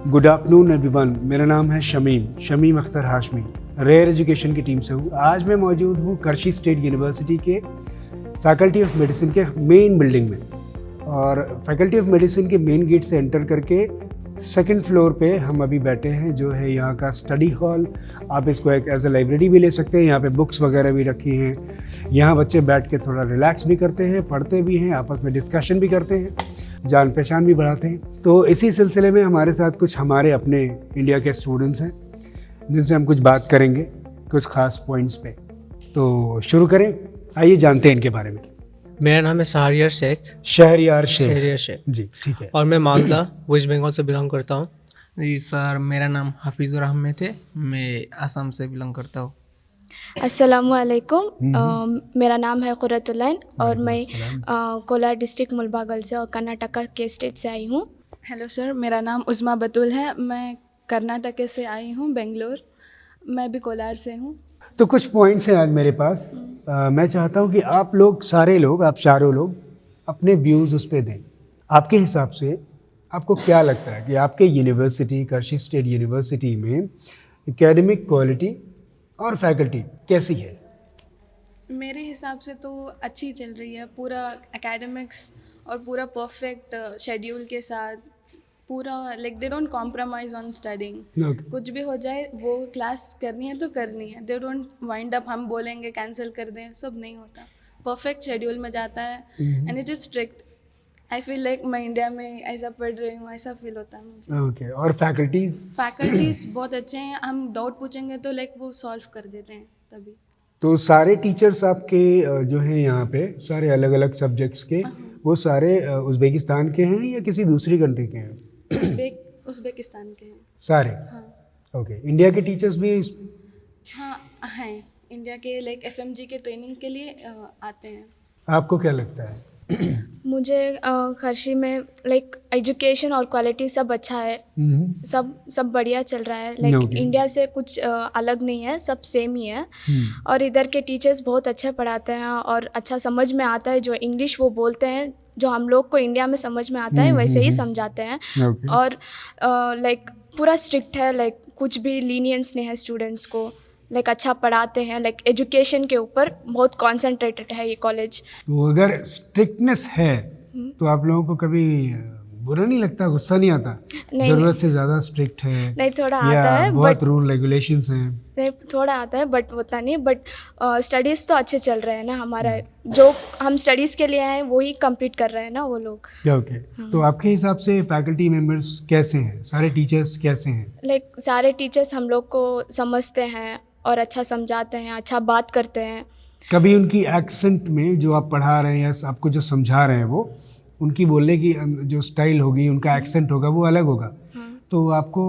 Good afternoon everyone, मेरा नाम है शमीम अख्तर हाशमी। रेयर एजुकेशन की टीम से हूँ। आज मैं मौजूद हूँ करशी स्टेट यूनिवर्सिटी के फैकल्टी ऑफ मेडिसिन के मेन बिल्डिंग में। और फैकल्टी ऑफ मेडिसिन के मेन गेट से एंटर करके सेकंड फ्लोर पे हम अभी बैठे हैं, जो है यहाँ का स्टडी हॉल। आप इसको एक एज ए लाइब्रेरी भी ले सकते हैं। यहाँ पे बुक्स वगैरह भी रखी हैं। यहाँ बच्चे बैठ के थोड़ा रिलैक्स भी करते हैं, पढ़ते भी हैं, आपस में डिस्कशन भी करते हैं, जान पहचान भी बढ़ाते हैं। तो इसी सिलसिले में हमारे साथ कुछ हमारे अपने इंडिया के स्टूडेंट्स हैं जिनसे हम कुछ बात करेंगे कुछ ख़ास पॉइंट्स पे। तो शुरू करें, आइए जानते हैं इनके बारे में। मेरा नाम है शहरियार शेख जी, ठीक है। और मैं मालदा वेस्ट बंगाल से बिलोंग करता हूँ। जी सर, मेरा नाम हाफिज़ुर अहमद है, मैं असम से बिलोंग करता हूँ। अस्सलामुअलैकुम। मेरा नाम है कुर्रतुलैन और मैं कोलार डिस्ट्रिक्ट मुलबागल से और कर्नाटका के स्टेट से आई हूँ। हेलो सर, मेरा नाम उज़्मा बतूल है, मैं कर्नाटक से आई हूँ, बेंगलोर। मैं भी कोलार से हूँ। तो कुछ पॉइंट्स हैं आज मेरे पास। मैं चाहता हूँ कि आप लोग सारे लोग, आप चारों लोग अपने व्यूज़ उस पर दें। आपके हिसाब से आपको क्या लगता है कि आपके यूनिवर्सिटी, करशी स्टेट यूनिवर्सिटी में एकेडमिक क्वालिटी और फैकल्टी कैसी है? मेरे हिसाब से तो अच्छी चल रही है। पूरा एकेडमिक्स और पूरा परफेक्ट शेड्यूल के साथ, पूरा like they don't compromise on studying. कुछ भी हो जाए, वो क्लास करनी है तो करनी है। दे डोंट वाइंड अप हम बोलेंगे कैंसिल कर दें, सब नहीं होता। परफेक्ट शेड्यूल में जाता है and it is strict. I feel like मैं इंडिया में ऐसा पढ़ रही हूँ, ऐसा फील होता है मुझे। ओके। और फैकल्टीज़ बहुत अच्छे हैं। हम डाउट पूछेंगे तो लाइक वो सॉल्व कर देते हैं तभी। तो सारे टीचर्स आपके जो हैं यहाँ पे, सारे अलग अलग सब्जेक्ट्स के, वो सारे उज़्बेकिस्तान के हैं या किसी दूसरी कंट्री के हैं? उज़्बेकिस्तान के हैं सारे। हाँ। ओके। इंडिया के टीचर्स भी? हाँ हैं, इंडिया के लाइक एफएमजी के ट्रेनिंग के लिए आते हैं। आपको क्या लगता है? मुझे करशी में लाइक एजुकेशन और क्वालिटी सब अच्छा है। सब बढ़िया चल रहा है। Like Okay. इंडिया से कुछ अलग नहीं है, सब सेम ही है। और इधर के टीचर्स बहुत अच्छे पढ़ाते हैं और अच्छा समझ में आता है। जो इंग्लिश वो बोलते हैं, जो हम लोग को इंडिया में समझ में आता है, वैसे ही समझाते हैं। Okay. और लाइक पूरा स्ट्रिक्ट है, लाइक कुछ भी लीनियंस नहीं है स्टूडेंट्स को। लाइक अच्छा पढ़ाते हैं, लाइक एजुकेशन के ऊपर बहुत कॉन्सेंट्रेटेड है ये कॉलेज। तो अगर स्ट्रिक्टनेस है तो आप लोगों को कभी बुरा नहीं लगता, गुस्सा नहीं आता? नहीं, जरूरत से ज़्यादा स्ट्रिक्ट है नहीं, थोड़ा या आता है, बहुत बट रूल रेगुलेशंस हैं? नहीं, थोड़ा आता है बट उतना नहीं। बट स्टडीज़ तो अच्छे चल रहे हैं ना। हमारा जो हम स्टडीज़ के लिए आए हैं वही कंप्लीट कर रहे हैं ना वो लोग। ओके। तो आपके हिसाब से फैकल्टी मेंबर्स कैसे हैं? सारे टीचर्स कैसे हैं? लाइक सारे टीचर्स हम लोग को समझते हैं और अच्छा समझाते हैं, अच्छा बात करते हैं। कभी उनकी एक्सेंट में जो आप पढ़ा रहे हैं या आपको जो समझा रहे हैं, वो उनकी बोलने की जो स्टाइल होगी, उनका एक्सेंट होगा, वो अलग होगा, तो आपको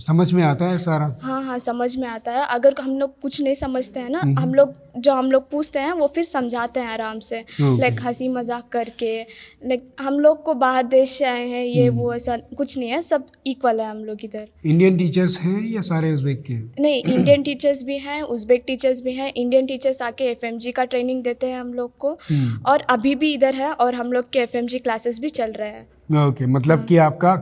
समझ में आता है सारा? हाँ, समझ में आता है। अगर हम लोग कुछ नहीं समझते हैं ना, हम लोग पूछते हैं, वो फिर समझाते हैं आराम से। लाइक हंसी मजाक करके। लाइक हम लोग को बाहर देश से आए हैं, ये वो ऐसा कुछ नहीं है, सब इक्वल है हम लोग इधर। इंडियन टीचर्स हैं या सारे उज़्बेक के हैं? नहीं, इंडियन टीचर्स भी हैं, उज़्बेक टीचर्स भी हैं। इंडियन टीचर्स आके एफएमजी का ट्रेनिंग देते हैं हम लोग को, और अभी भी इधर है, और हम लोग के एफएमजी क्लासेस भी चल रहे हैं। ओके। मतलब कि आपका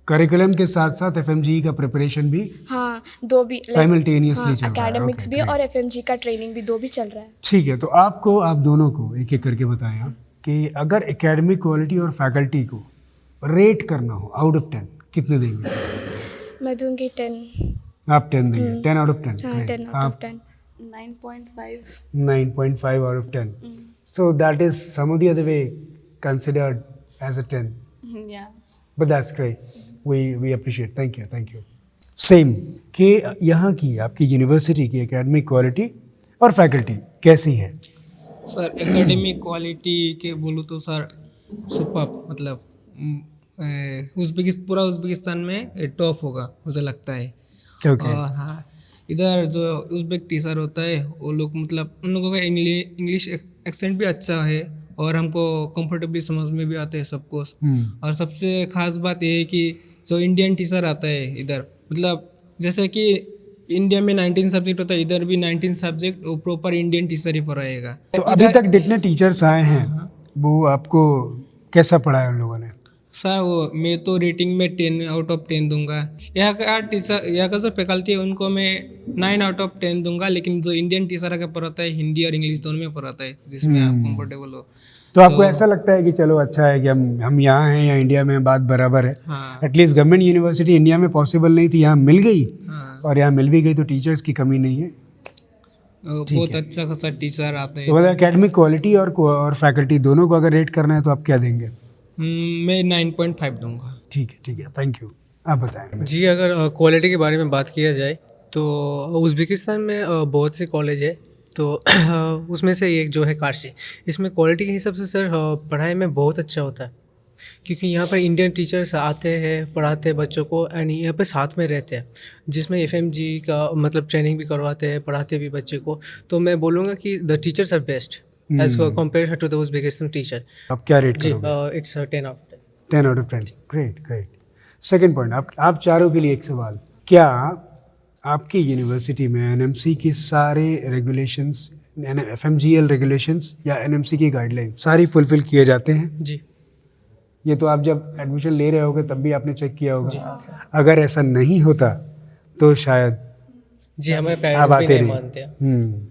करिकुलम के साथ साथ एफएमजी का प्रिपरेशन भी? हाँ, दो भी साइमल्टेनियसली चल रहा है। एकेडमिक्स भी और एफएमजी का ट्रेनिंग भी, दो भी चल रहा है। ठीक है। तो आप दोनों को एक एक करके बताएं आप कि अगर एकेडमिक क्वालिटी और फैकल्टी को रेट करना हो आउट ऑफ 10, कितने देंगे? मैं दूंगी 10। आप 10 देंगे? 10 आउट ऑफ 10? हाँ, 10 out of 10। 9.5। 9.5 out of 10। So that is some of the other way considered as a 10. Yeah. But that's great. We appreciate. Thank you. Same कि यहाँ की आपकी यूनिवर्सिटी की एकेडमिक क्वालिटी और फैकल्टी कैसी है? सर, एकेडमिक क्वालिटी के बोलूँ तो सर सुपर्ब, मतलब पूरा उज़्बेकिस्तान में टॉप होगा मुझे लगता है। Okay. और हाँ, इधर जो उज़्बेक टीचर होता है, वो लोग मतलब उन लोगों का इंग्लिश एक्सेंट भी अच्छा है और हमको कंफर्टेबली समझ में भी आता है सब कुछ। और सबसे ख़ास बात ये है कि जो इंडियन टीचर आता है इधर, मतलब जैसे कि इंडिया में 19 सब्जेक्ट होता है, इधर भी 19 सब्जेक्ट वो प्रॉपर इंडियन टीचर ही पढ़ाएगा। तो अभी तक जितने टीचर्स आए हैं वो आपको कैसा पढ़ाया उन लोगों ने? सर वो मैं तो रेटिंग में 10/10 दूंगा। यहाँ का जो फैकल्टी है उनको मैं 9/10 दूंगा, लेकिन जो इंडियन टीचर आगे पढ़ाता है हिंदी और इंग्लिश दोनों में पढ़ाता है, जिसमें आप कंफर्टेबल हो। तो आपको ऐसा लगता है कि चलो अच्छा है कि हम यहाँ हैं या इंडिया में, बात बराबर है। हाँ एटलीस्ट गवर्नमेंट यूनिवर्सिटी इंडिया में पॉसिबल नहीं थी, यहाँ मिल गई, हाँ, और यहाँ मिल भी गई तो टीचर्स की कमी नहीं है। बहुत अच्छा खासा टीचर आते हैं। तो मतलब एकेडमिक क्वालिटी और फैकल्टी दोनों को अगर रेट करना है तो आप क्या देंगे? मैं 9.5 दूंगा। ठीक है, थैंक यू। आप बताएं। जी, अगर क्वालिटी के बारे में बात किया जाए तो उज़्बेकिस्तान में बहुत से कॉलेज है, तो उसमें से एक जो है कार्शी, इसमें क्वालिटी के हिसाब से सर पढ़ाई में बहुत अच्छा होता है, क्योंकि यहाँ पर इंडियन टीचर्स आते हैं, पढ़ाते हैं बच्चों को, एंड यहाँ पे साथ में रहते हैं, जिसमें FMG का मतलब ट्रेनिंग भी करवाते हैं, पढ़ाते भी बच्चे को। तो मैं बोलूँगा कि the teachers are best as compare to the Uzbekistan teacher. आप क्या रेट जी, करोगे? इट्स 10/10। 10/10। ग्रेट। सेकंड पॉइंट, आप चारों के लिए एक सवाल। क्या आपकी यूनिवर्सिटी में NMC के सारे रेगुलेशंस, FMGL रेगुलेशंस या NMC की गाइडलाइंस सारी फुलफिल किए जाते हैं? जी ये तो आप जब एडमिशन ले रहे होगे तब भी आपने चेक किया होगा। अगर ऐसा नहीं होता तो शायद जी, हमारे आप पेरेंट्स भी आते नहीं नहीं। मानते हैं।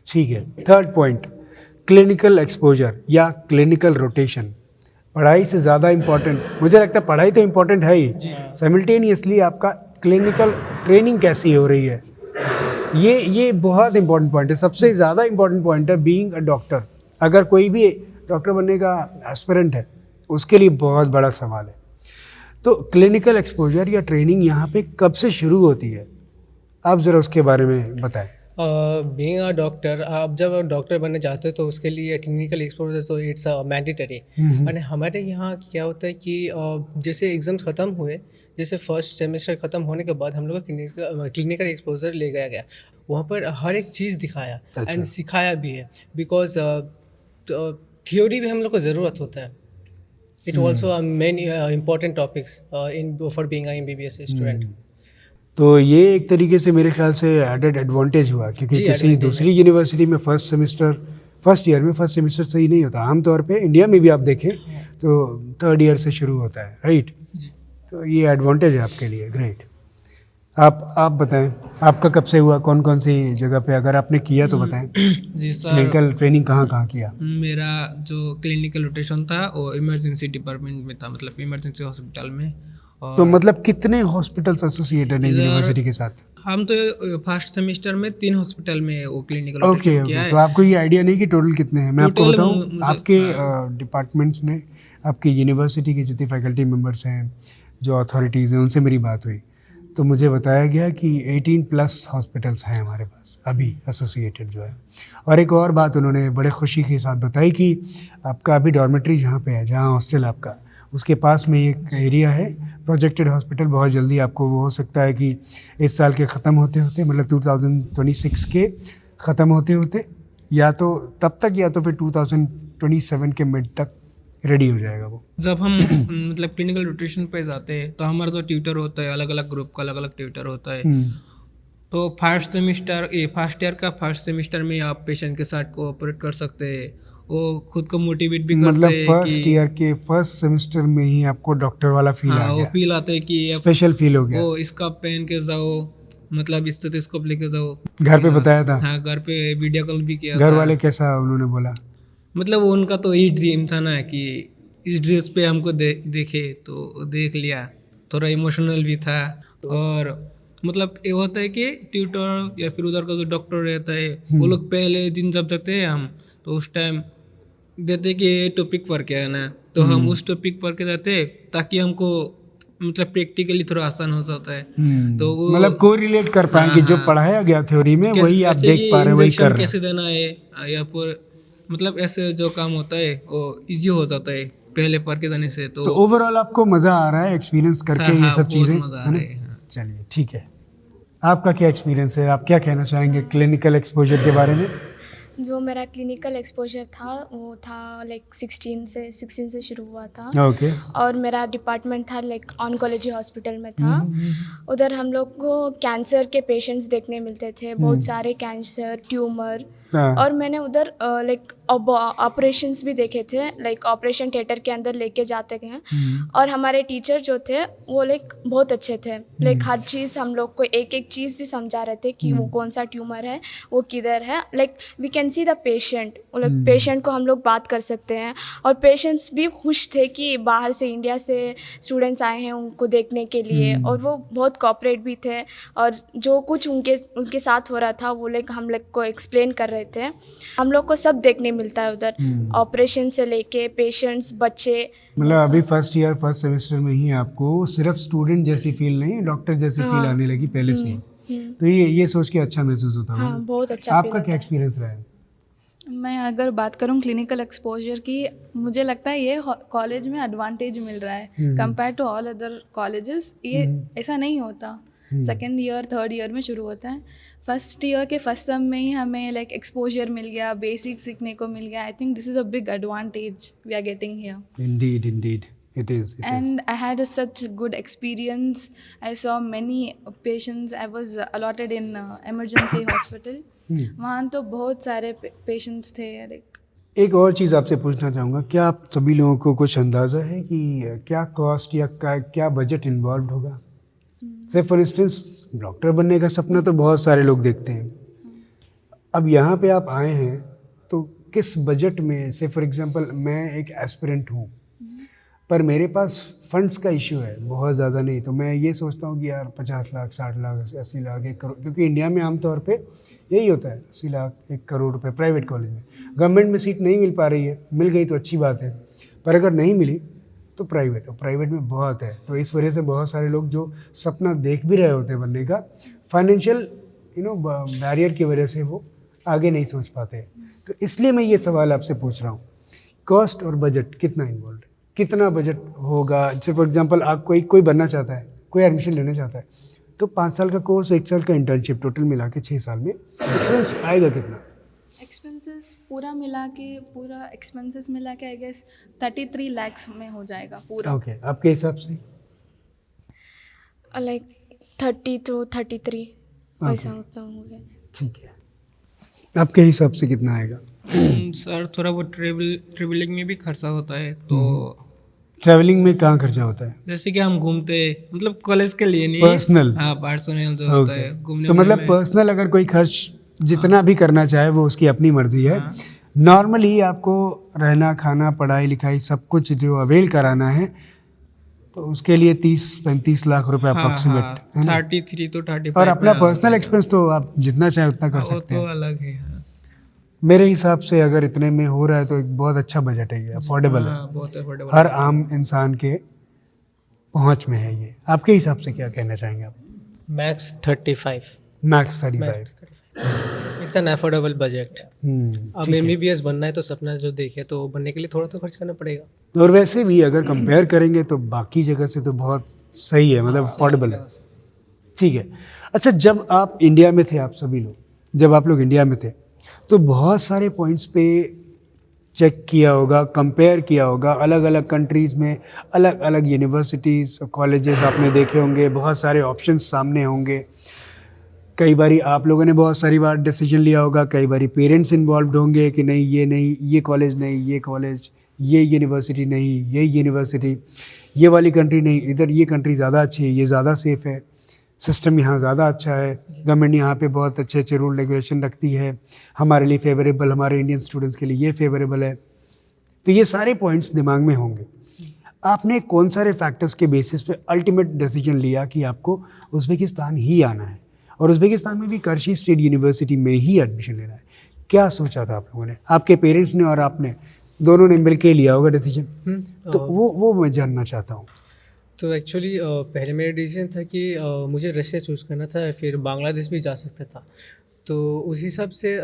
ठीक है। थर्ड पॉइंट, क्लिनिकल एक्सपोजर या क्लिनिकल रोटेशन। पढ़ाई से ज़्यादा इम्पोर्टेंट, मुझे लगता है पढ़ाई तो इम्पोर्टेंट है ही, साइमल्टेनियसली आपका क्लिनिकल ट्रेनिंग कैसी हो रही है, ये बहुत इंपॉर्टेंट पॉइंट है। सबसे ज़्यादा इम्पॉर्टेंट पॉइंट है बीइंग अ डॉक्टर। अगर कोई भी डॉक्टर बनने का एस्पिरेंट है उसके लिए बहुत बड़ा सवाल है। तो क्लिनिकल एक्सपोजर या ट्रेनिंग यहाँ पे कब से शुरू होती है, आप ज़रा उसके बारे में बताएं। बीइंग अ डॉक्टर, आप जब डॉक्टर बनने जाते हो तो उसके लिए क्लिनिकल एक्सपोजर तो इट्स मैंडेटरी। और हमारे यहाँ क्या होता है कि जैसे एग्ज़ाम्स ख़त्म हुए, जैसे फर्स्ट सेमेस्टर ख़त्म होने के बाद हम लोग को क्लिनिकल एक्सपोजर ले गया गया, वहाँ पर हर एक चीज़ दिखाया एंड सिखाया भी है, बिकॉज थियोरी भी हम लोग को ज़रूरत होता है। It also main important topics in for being a MBBS student. तो ये एक तरीके से मेरे ख्याल से एडेड एडवांटेज हुआ, क्योंकि जी, किसी advantage दूसरी यूनिवर्सिटी में फर्स्ट ईयर में फर्स्ट सेमेस्टर सही नहीं होता। आमतौर पे इंडिया में भी आप देखें तो थर्ड ईयर से शुरू होता है, राइट? तो ये एडवांटेज है आपके लिए। ग्रेट। आप बताएं, आपका कब से हुआ, कौन कौन सी जगह पे, अगर आपने किया तो बताएं। जी सर, क्लिनिकल ट्रेनिंग कहाँ किया? मेरा जो क्लिनिकल रोटेशन था वो इमरजेंसी डिपार्टमेंट में था, मतलब इमरजेंसी हॉस्पिटल में। और तो मतलब कितने हॉस्पिटल्स एसोसिएटेड हैं यूनिवर्सिटी के साथ? हम तो फर्स्ट सेमेस्टर में 3 हॉस्पिटल में वो क्लिनिकल ओके रोटेशन किया ओके। है। तो आपको ये आइडिया नहीं कि टोटल कितने हैं? मैं आपको Total बताऊं, मुझे- आपके डिपार्टमेंट्स में आपकी यूनिवर्सिटी के जितने फैकल्टी मेंबर्स हैं, जो अथॉरिटीज़ हैं, उनसे मेरी बात हुई तो मुझे बताया गया कि 18+ हॉस्पिटल्स हैं हमारे पास अभी एसोसिएटेड जो है। और एक और बात उन्होंने बड़े खुशी के साथ बताई कि आपका अभी डॉर्मेट्री जहाँ पे है, जहाँ हॉस्टल आपका, उसके पास में एक एरिया है प्रोजेक्टेड हॉस्पिटल। बहुत जल्दी आपको वो हो सकता है कि इस साल के ख़त्म होते होते, मतलब 2026 के ख़त्म होते होते, या तो तब तक या तो फिर 2027 के मिड तक रेडी हो जाएगा वो। जब हम मतलब क्लिनिकल रोटेशन पे जाते हैं तो हमारा जो ट्यूटर होता है, अलग अलग ग्रुप का अलग अलग ट्यूटर होता है। तो फर्स्ट ईयर का फर्स्ट सेमेस्टर में आप पेशेंट के साथ कोऑपरेट कर सकते हैं, वो खुद को मोटिवेट भी करते मतलब हैं फर्स्ट ईयर के फर्स्ट सेमेस्टर में ही आपको डॉक्टर वाला फील आ वो गया, फील आता है कि स्पेशल फील हो गया। वो इसका पहन के जाओ, मतलब स्टेथोस्कोप लेके जाओ। घर पे बताया था? हाँ, घर पे वीडियो कॉल भी किया घर था। वाले कैसा उन्होंने बोला? मतलब उनका तो यही ड्रीम था ना कि इस ड्रेस पे हमको देखे, तो देख लिया। थोड़ा इमोशनल भी था। और मतलब ये होता है कि ट्यूटर या फिर उधर का जो डॉक्टर रहता है, वो लोग पहले दिन जब जाते हैं हम, तो उस टाइम देते कि ये टॉपिक पढ़ के आना, तो हम उस टॉपिक पढ़ के जाते ताकि हमको मतलब प्रैक्टिकली थोड़ा आसान हो जाता है। तो वो मतलब कोरिलेट कर पाए कि जो पढ़ाया गया थ्योरी में वही आप देख पा रहे हैं, वही कर रहे हैं। कैसे देना है, या फिर मतलब ऐसे जो काम होता है वो इजी हो जाता है पहले पढ़ के जाने से। तो ओवरऑल आपको मज़ा आ रहा है एक्सपीरियंस करके? ये सब चीज़ें, है ना? चलिए ठीक है। आपका क्या एक्सपीरियंस है, आप क्या कहना चाहेंगे क्लिनिकल एक्सपोजर के बारे में? जो मेरा क्लिनिकल एक्सपोजर था वो था लाइक 16 से शुरू हुआ था। ओके। और मेरा डिपार्टमेंट था लाइक ऑन्कोलॉजी हॉस्पिटल में था। उधर हम लोग को कैंसर के पेशेंट्स देखने मिलते थे, बहुत सारे कैंसर, ट्यूमर। और मैंने उधर लाइक ऑपरेशंस भी देखे थे, लाइक ऑपरेशन थिएटर के अंदर लेके जाते हैं। और हमारे टीचर जो थे वो लाइक बहुत अच्छे थे, लाइक हर चीज़ हम लोग को एक एक चीज़ भी समझा रहे थे कि वो कौन सा ट्यूमर है, वो किधर है। Like we can see the patient, like patient को हम लोग बात कर सकते हैं। और पेशेंट्स भी खुश थे कि बाहर से इंडिया से स्टूडेंट्स आए हैं उनको देखने के लिए, और वो बहुत कोऑपरेट भी थे। और जो कुछ उनके साथ हो रहा था वो लाइक हम लोग को एक्सप्लेन कर रहे थे। हम लोग को सब देखने मिलता है उधर, ऑपरेशन से लेके पेशेंट्स, बच्चे। मतलब अभी फर्स्ट ईयर फर्स्ट सेमेस्टर में ही आपको सिर्फ स्टूडेंट जैसी फील नहीं, डॉक्टर जैसी फील आने लगी पहले से ही। तो ये सोच के अच्छा महसूस होता है। हाँ, बहुत अच्छा। आपका क्या एक्सपीरियंस रहा है? मैं अगर बात करूं क्लिनिकल एक्सपोजर की, मुझे लगता है ये कॉलेज में एडवांटेज मिल रहा है compare to all other colleges. ये ऐसा नहीं होता, सेकेंड ईयर थर्ड ईयर में शुरू होता है। फर्स्ट ईयर के फर्स्ट सेम में ही हमें लाइक एक्सपोजर मिल गया, बेसिक सीखने को मिल गया। I think this is a big advantage we are getting here. Indeed, it is. And I had such good experience. I saw many patients. I was allotted in emergency hospital. वहाँ तो बहुत सारे patients थे। Like एक और चीज़ आपसे पूछना चाहूँगा, क्या आप सभी लोगों को कुछ अंदाज़ा है कि क्या कॉस्ट या क्या बजट इन्वॉल्व होगा? से फॉर इंस्टेंस डॉक्टर बनने का सपना तो बहुत सारे लोग देखते हैं। अब यहाँ पे आप आए हैं तो किस बजट में, से फॉर एग्जांपल मैं एक एस्पिरेंट हूँ पर मेरे पास फंड्स का इशू है बहुत ज़्यादा नहीं, तो मैं ये सोचता हूँ कि यार 50 लाख 60 लाख 80 लाख 1 करोड़, क्योंकि इंडिया में आमतौर पे यही होता है 80 लाख 1 करोड़ रुपए प्राइवेट कॉलेज में। गवर्नमेंट में सीट नहीं मिल पा रही है, मिल गई तो अच्छी बात है, पर अगर नहीं मिली तो प्राइवेट, और प्राइवेट में बहुत है। तो इस वजह से बहुत सारे लोग जो सपना देख भी रहे होते हैं बनने का, फाइनेंशियल बैरियर की वजह से वो आगे नहीं सोच पाते। तो इसलिए मैं ये सवाल आपसे पूछ रहा हूँ, कॉस्ट और बजट कितना इन्वॉल्व है, कितना बजट होगा? जैसे फॉर एग्जांपल आप कोई बनना चाहता है, कोई एडमिशन लेना चाहता है, तो 5 साल का कोर्स, 1 साल का इंटर्नशिप, टोटल मिला के 6 साल में एक्सपेंस आएगा कितना? एक्सपेंसेस पूरा एक्सपेंसेस मिला के आई गेस 33 lakhs में हो जाएगा पूरा। ओके, आपके हिसाब से? लाइक 30 to 33 ऐसा होता होगा। ठीक है, आपके हिसाब से कितना आएगा? सर थोड़ा बहुत ट्रेवलिंग में भी खर्चा होता है। तो ट्रैवलिंग में कहाँ खर्चा होता है? जैसे कि हम घूमते, मतलब कॉलेज के लिए नहीं, पर्सनल। हाँ पर्सनल जो होता है घूमने। तो मतलब पर्सनल अगर कोई खर्च जितना भी करना चाहे वो उसकी अपनी मर्जी है। नॉर्मली आपको रहना, खाना, पढ़ाई लिखाई सब कुछ जो अवेल कराना है तो उसके लिए 30-35 लाख रुपए अप्रोक्सीमेट है ना? 33 to 35। और अपना पर्सनल एक्सपेंस तो आप जितना चाहे उतना कर वो सकते तो हैं। अलग है। हाँ। मेरे हिसाब से अगर इतने में हो रहा है तो एक बहुत अच्छा बजट है, ये अफोर्डेबल है, हाँ, बहुत अफोर्डेबल। हर आम इंसान के पहुंच में है ये। आपके हिसाब से क्या कहना चाहेंगे आप? Max 35। Max 35। It's an affordable budget. अब ठीक है। MBBS बनना है तो सपना जो देखे तो बनने के लिए थोड़ा तो खर्च करना पड़ेगा। और वैसे भी अगर कंपेयर करेंगे तो बाकी जगह से तो बहुत सही है, मतलब अफोर्डेबल है। ठीक है। अच्छा, जब आप इंडिया में थे, आप सभी लोग जब आप लोग इंडिया में थे तो बहुत सारे पॉइंट्स पे चेक किया होगा, कंपेयर किया होगा, अलग अलग कंट्रीज़ में अलग अलग यूनिवर्सिटीज़, कॉलेजेस आपने देखे होंगे, बहुत सारे ऑप्शंस सामने होंगे। कई बारी आप लोगों ने बहुत सारी बार डिसीजन लिया होगा, कई बारी पेरेंट्स इन्वॉल्व होंगे कि नहीं, ये कॉलेज नहीं, ये कॉलेज, ये यूनिवर्सिटी नहीं, ये यूनिवर्सिटी, ये वाली कंट्री नहीं, इधर ये कंट्री ज़्यादा अच्छी है, ये ज़्यादा सेफ़ है, सिस्टम यहाँ ज़्यादा अच्छा है, गवर्नमेंट यहाँ पे बहुत अच्छे अच्छे रूल रेगुलेशन रखती है, हमारे लिए फेवरेबल, हमारे इंडियन स्टूडेंट्स के लिए ये फेवरेबल है। तो ये सारे पॉइंट्स दिमाग में होंगे। आपने कौन सारे फैक्टर्स के बेसिस पे अल्टीमेट डिसीजन लिया कि आपको उज़्बेकिस्तान ही आना है और उज़्बेकिस्तान में भी करशी स्टेट यूनिवर्सिटी में ही एडमिशन लेना है? क्या सोचा था आप लोगों ने, आपके पेरेंट्स ने और आपने दोनों ने मिल के लिया होगा डिसीजन? तो वो मैं जानना चाहता हूँ। तो एक्चुअली पहले मेरा डिसीजन था कि मुझे रशिया चूज़ करना था, फिर बांग्लादेश भी जा सकता था। तो उस हिसाब से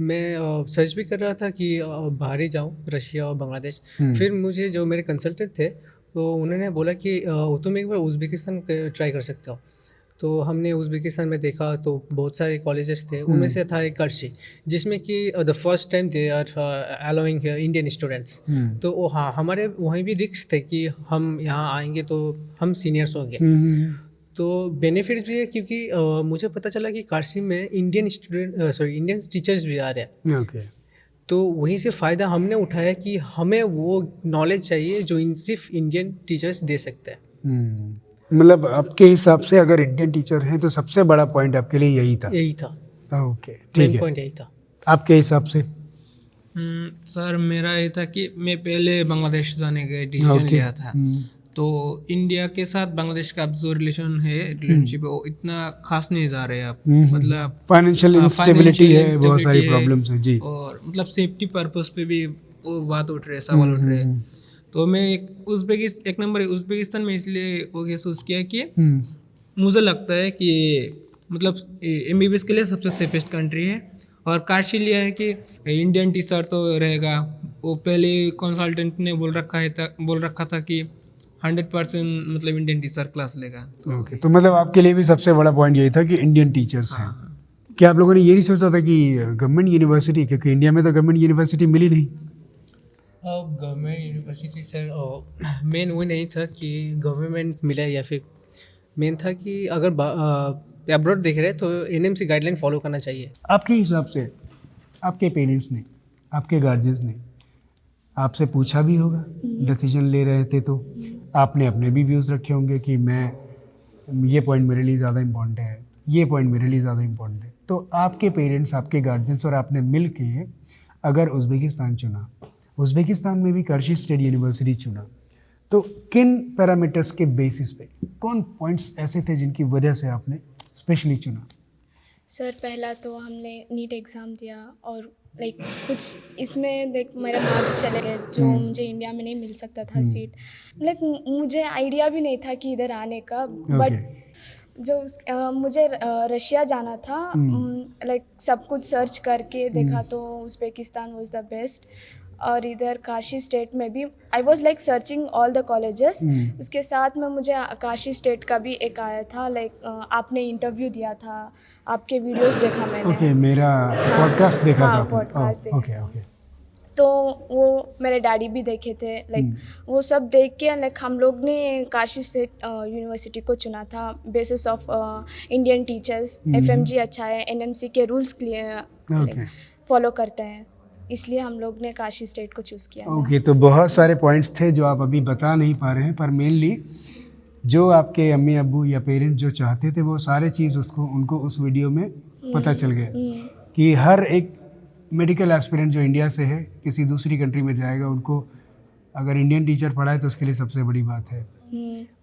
मैं सर्च भी कर रहा था कि बाहर ही जाऊँ, रशिया और बांग्लादेश। फिर मुझे जो मेरे कंसल्टेंट थे तो उन्होंने बोला कि तुम एक बार उज़्बेकिस्तान ट्राई कर सकते हो। तो हमने उज़्बेकिस्तान में देखा तो बहुत सारे कॉलेजेस थे, उनमें से था एक करशी, जिसमें कि the first time they are allowing Indian students. तो हाँ, हमारे वहीं भी रिस्क थे कि हम यहाँ आएंगे तो हम सीनियर्स होंगे। तो बेनिफिट्स भी है क्योंकि मुझे पता चला कि करशी में इंडियन टीचर्स भी आ रहे हैं। ओके। तो वहीं से फ़ायदा हमने उठाया कि हमें वो नॉलेज चाहिए जो सिर्फ इंडियन टीचर्स दे सकते हैं। मतलब आपके हिसाब से अगर इंडियन टीचर हैं तो सबसे बड़ा पॉइंट आपके लिए यही था? यही था, ओके, ठीक मेन है। पॉइंट यही था। आपके हिसाब से? सर मेरा ये था कि मैं पहले बांग्लादेश जाने का डिसीजन ओके। लिया था। तो इंडिया के साथ बांग्लादेश का अब जो रिलेशनशिप है वो इतना खास नहीं जा रहे अब, मतलब फाइनेंशियल इंस्टेबिलिटी है, बहुत सारी प्रॉब्लम्स हैं जी। और मतलब सेफ्टी पर्पस पे भी वो बात उठ रहे, सवाल उठ रहे। तो मैं एक नंबर उज़्बेकिस्तान में इसलिए वो महसूस किया कि मुझे लगता है कि मतलब MBBS के लिए सबसे सेफेस्ट कंट्री है। और काशी लिया है कि इंडियन टीचर तो रहेगा, वो पहले कंसल्टेंट ने बोल रखा था कि 100% मतलब इंडियन टीचर क्लास लेगा। ओके, तो मतलब आपके लिए भी सबसे बड़ा पॉइंट यही था कि इंडियन टीचर्स हैं। क्या आप लोगों ने ये नहीं सोचा था कि गवर्नमेंट यूनिवर्सिटी, क्योंकि इंडिया में तो गवर्नमेंट यूनिवर्सिटी मिली नहीं? अब गवर्नमेंट यूनिवर्सिटी सर मेन वो नहीं था कि गवर्नमेंट मिला या फिर मेन था कि अगर अब्रॉड देख रहे हैं तो NMC गाइडलाइन फॉलो करना चाहिए। आपके हिसाब से आपके पेरेंट्स ने, आपके गार्जियंस ने आपसे पूछा भी होगा, डिसीजन ले रहे थे तो आपने अपने भी व्यूज़ रखे होंगे कि ये पॉइंट मेरे लिए ज़्यादा इम्पोर्टेंट है, ये पॉइंट मेरे लिए ज़्यादा इम्पोर्टेंट है। तो आपके पेरेंट्स, आपके गार्जियंस और आपने मिल के अगर उज़्बेकिस्तान चुना, उज़्बेकिस्तान में भी कर्शी स्टेट यूनिवर्सिटी चुना, तो किन पैरामीटर्स के बेसिस पे, कौन पॉइंट्स ऐसे थे जिनकी वजह से आपने स्पेशली चुना? सर पहला तो हमने नीट एग्ज़ाम दिया और लाइक कुछ इसमें देख मेरे मार्क्स चले गए जो मुझे इंडिया में नहीं मिल सकता था सीट। लाइक मुझे आइडिया भी नहीं था कि इधर आने का, बट जो मुझे रशिया जाना था, लाइक सब कुछ सर्च करके देखा तो उज़्बेकिस्तान वाज द बेस्ट। और इधर काशी स्टेट में भी I was like searching all the colleges. उसके साथ में मुझे काशी स्टेट का भी एक आया था, लाइक आपने इंटरव्यू दिया था, आपके वीडियोस देखा मैंने। ओके, मेरा पॉडकास्ट देखा था। पॉडकास्ट देखा। ओके। तो वो मेरे डैडी भी देखे थे, लाइक वो सब देख के लाइक हम लोग ने काशी स्टेट यूनिवर्सिटी को चुना था basis of Indian teachers. FMG अच्छा है, NMC के रूल्स क्लियर फॉलो करते हैं, इसलिए हम लोग ने काशी स्टेट को चूज़ किया। ओके, तो बहुत सारे पॉइंट्स थे जो आप अभी बता नहीं पा रहे हैं, पर मेनली जो आपके अम्मी अब्बू या पेरेंट्स जो चाहते थे वो सारे चीज़ उनको उस वीडियो में पता चल गया कि हर एक मेडिकल एस्पिरेंट जो इंडिया से है किसी दूसरी कंट्री में जाएगा, उनको अगर इंडियन टीचर पढ़ाए तो उसके लिए सबसे बड़ी बात है।